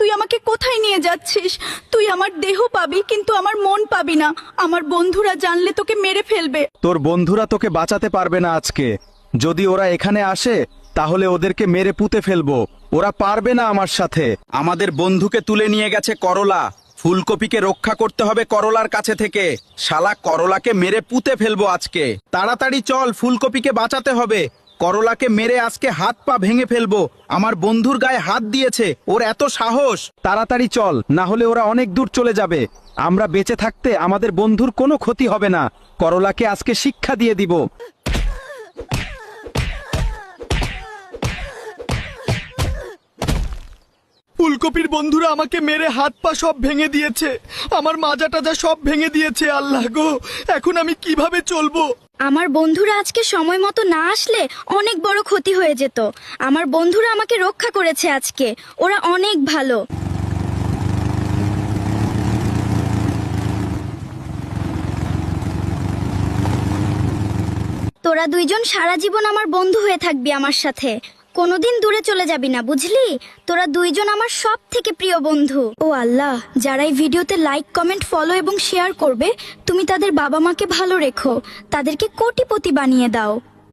তুই আমাকে কোথায় নিয়ে যাচ্ছিস? তুই আমার দেহ পাবি কিন্তু আমার মন পাবি না। আমার বন্ধুরা জানলে তোকে মেরে ফেলবে। তোর বন্ধুরা তোকে বাঁচাতে পারবে না আজকে। যদি ওরা এখানে আসে তাহলে ওদেরকে মেরে পুঁতে ফেলবো। ওরা পারবে না আমার সাথে। আমাদের বন্ধুকে তুলে নিয়ে গেছে করলা। ফুলকপিকে রক্ষা করতে হবে করলার কাছে থেকে। শালা করলাকে মেরে পুঁতে ফেলবো আজকে। তাড়াতাড়ি চল, ফুলকপিকে বাঁচাতে হবে। করলাকে মেরে আজকে হাত পা ভেঙে ফেলবো। আমার বন্ধুর গায়ে হাত দিয়েছে, ওর এত সাহস। তাড়াতাড়ি চল, না হলে ওরা অনেক দূর চলে যাবে। আমরা বেঁচে থাকতে আমাদের বন্ধুর কোনো ক্ষতি হবে না। করলাকে আজকে শিক্ষা দিয়ে দিব। ফুলকপির বন্ধুরা আমাকে মেরে হাত পা সব ভেঙে দিয়েছে, আমার মাজা টাজা সব ভেঙে দিয়েছে। আল্লাহ গো, এখন আমি কিভাবে চলবো? আমার বন্ধুরা আজকে সময় মতো না আসলে অনেক বড় ক্ষতি হয়ে যেত। আমার বন্ধুরা আমাকে রক্ষা করেছে আজকে, ওরা অনেক ভালো। তোরা দুইজন সারা জীবন আমার বন্ধু হয়ে থাকবি আমার সাথে, কোনোদিন দূরে চলে যাবি না, বুঝলি? তোরা দুইজন আমার সব থেকে প্রিয় বন্ধু। ও আল্লাহ, যারা এই ভিডিওতে লাইক, কমেন্ট, ফলো এবং শেয়ার করবে, তুমি তাদের বাবা মাকে ভালো রেখো, তাদেরকে কোটিপতি বানিয়ে দাও।